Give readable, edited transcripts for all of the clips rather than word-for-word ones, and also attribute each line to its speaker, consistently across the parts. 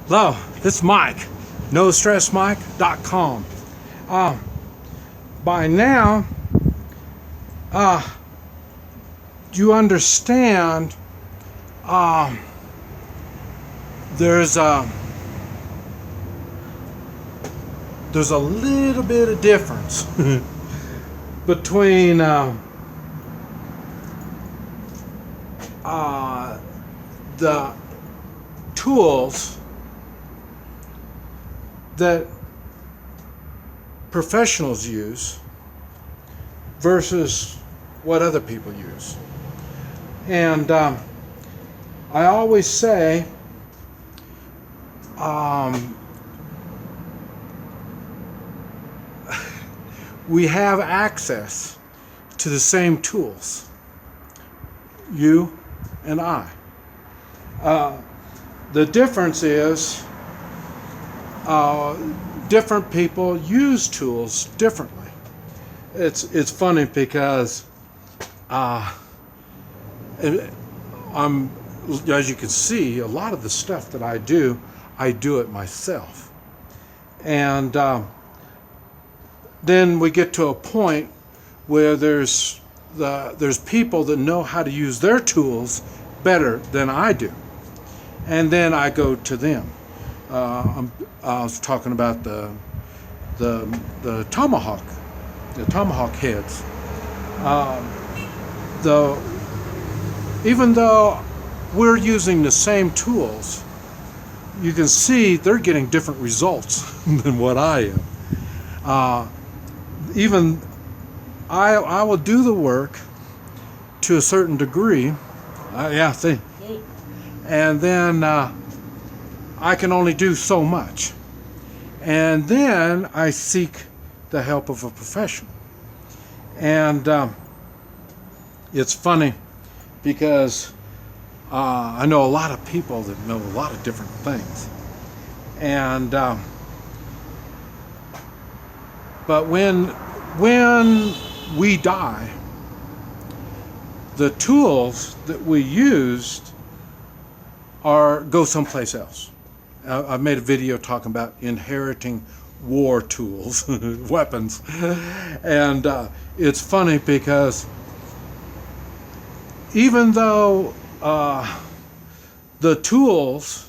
Speaker 1: Hello, this is Mike, NoStressMike.com. By now, you understand there's a little bit of difference between the tools that professionals use versus what other people use. And I always say we have access to the same tools, you and I. The difference is different people use tools differently. It's funny because as you can see, a lot of the stuff that I do it myself. And then we get to a point where there's people that know how to use their tools better than I do. And then I go to them. I was talking about the tomahawk heads. Even though we're using the same tools, you can see they're getting different results than what I am. Even I will do the work to a certain degree. See. And then I can only do so much. And then I seek the help of a professional. And it's funny because I know a lot of people that know a lot of different things. And but when we die, the tools that we used go someplace else. I made a video talking about inheriting war tools, weapons, and it's funny because even though the tools,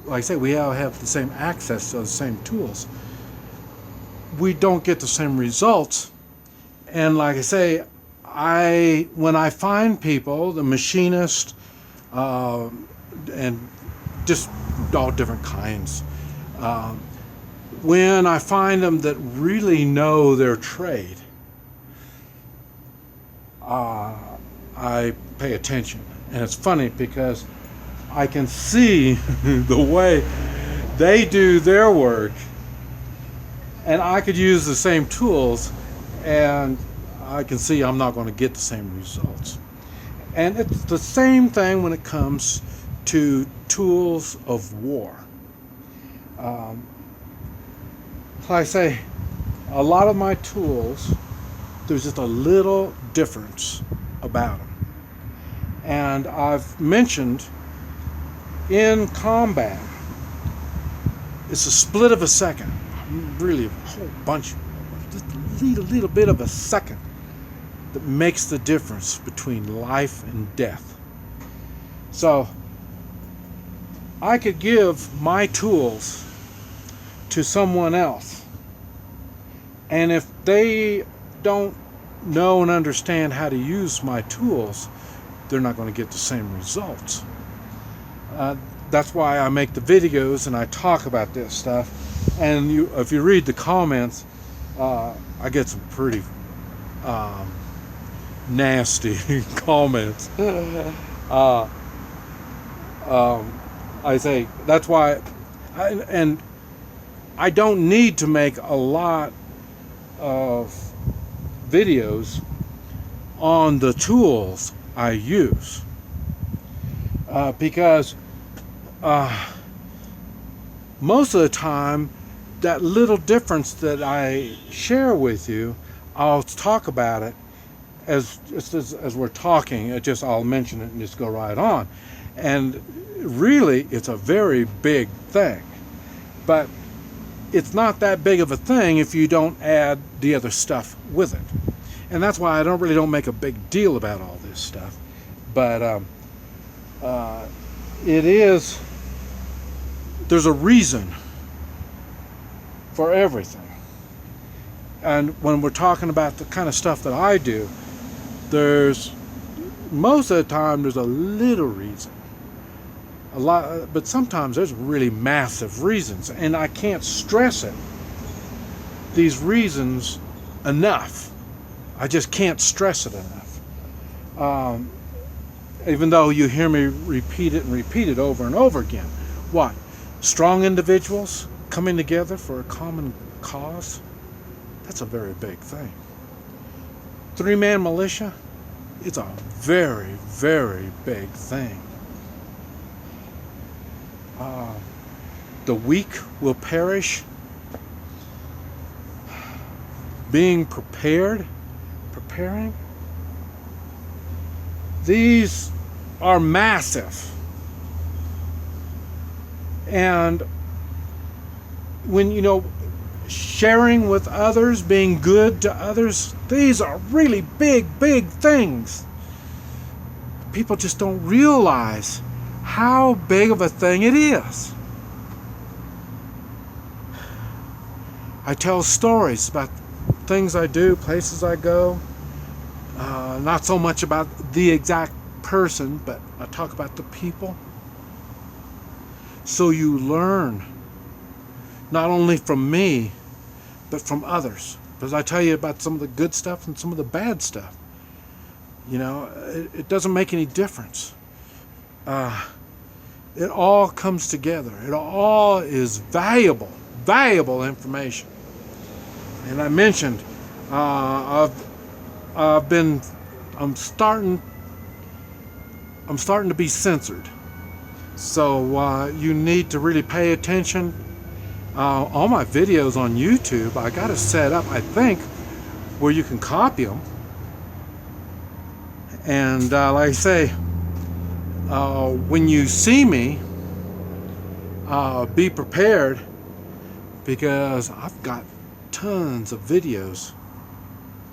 Speaker 1: like I say, we all have the same access to the same tools, we don't get the same results. And like I say, when I find people, the machinist, and just all different kinds, when I find them that really know their trade, I pay attention. And it's funny because I can see the way they do their work, and I could use the same tools, and I can see I'm not going to get the same results. And it's the same thing when it comes to tools of war. Like I say, a lot of my tools, there's just a little difference about them. And I've mentioned in combat, it's a split of a second, really a whole bunch, just a little bit of a second that makes the difference between life and death. So I could give my tools to someone else, and if they don't know and understand how to use my tools, they're not going to get the same results. That's why I make the videos and I talk about this stuff. And if you read the comments, I get some pretty nasty comments. I say that's why, I don't need to make a lot of videos on the tools I use, because most of the time that little difference that I share with you, I'll talk about it as we're talking. I'll mention it and just go right on. And really, it's a very big thing. But it's not that big of a thing if you don't add the other stuff with it. And that's why I don't make a big deal about all this stuff. But there's a reason for everything. And when we're talking about the kind of stuff that I do, most of the time there's a little reason. A lot, but sometimes there's really massive reasons, and I can't stress it. These reasons enough. I just can't stress it enough. Even though you hear me repeat it over and over again. What? Strong individuals coming together for a common cause? That's a very big thing. 3-man militia? It's a very, very big thing. The weak will perish. Being preparing. These are massive. And when, sharing with others, being good to others, these are really big, big things. People just don't realize how big of a thing it is. I tell stories about things I do, places I go. Not so much about the exact person, but I talk about the people. So you learn, not only from me, but from others. Because I tell you about some of the good stuff and some of the bad stuff. It doesn't make any difference. It all comes together. It all is valuable information. And I mentioned, I'm starting to be censored. So you need to really pay attention. All my videos on YouTube, I got it set up, I think, where you can copy them. And like I say, when you see me, be prepared, because I've got tons of videos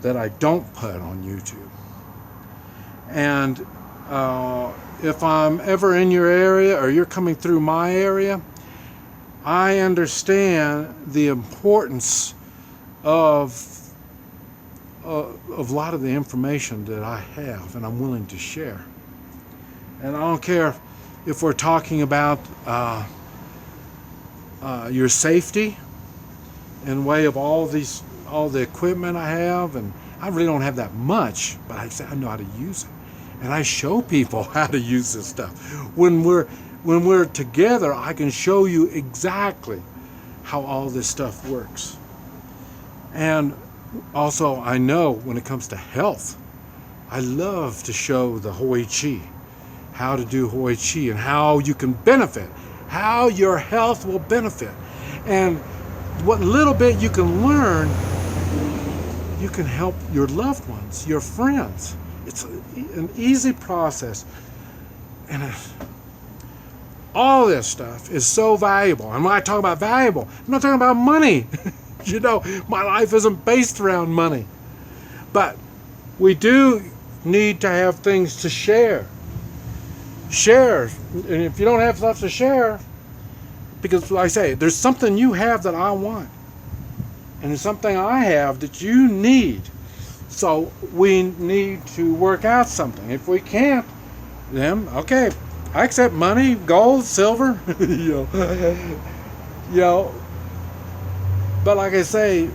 Speaker 1: that I don't put on YouTube. And if I'm ever in your area or you're coming through my area, I understand the importance of a lot of the information that I have and I'm willing to share. And I don't care if we're talking about your safety in way of all the equipment I have, and I really don't have that much, but I know how to use it, and I show people how to use this stuff. When we're together, I can show you exactly how all this stuff works. And also, I know when it comes to health, I love to show the Hui Chi, how to do Hui Chi and how you can benefit, how your health will benefit. And what little bit you can learn, you can help your loved ones, your friends. It's an easy process. And all this stuff is so valuable. And when I talk about valuable, I'm not talking about money. My life isn't based around money. But we do need to have things to share. Share. And if you don't have stuff to share, because like I say, there's something you have that I want. And there's something I have that you need. So we need to work out something. If we can't, then okay, I accept money, gold, silver, But like I say,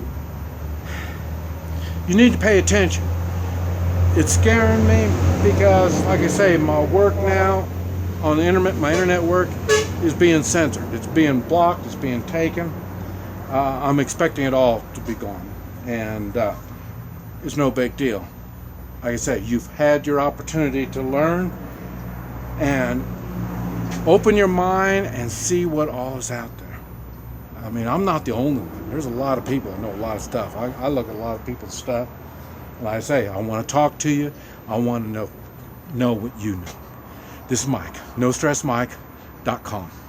Speaker 1: you need to pay attention. It's scaring me because, like I say, my work now on the internet, my internet work is being censored. It's being blocked. It's being taken. I'm expecting it all to be gone, and it's no big deal. Like I say, you've had your opportunity to learn, and open your mind and see what all is out there. I mean, I'm not the only one. There's a lot of people that know a lot of stuff. I look at a lot of people's stuff, and like I say, I want to talk to you. I want to know what you know. This is Mike, NoStressMike, NoStressMike.com.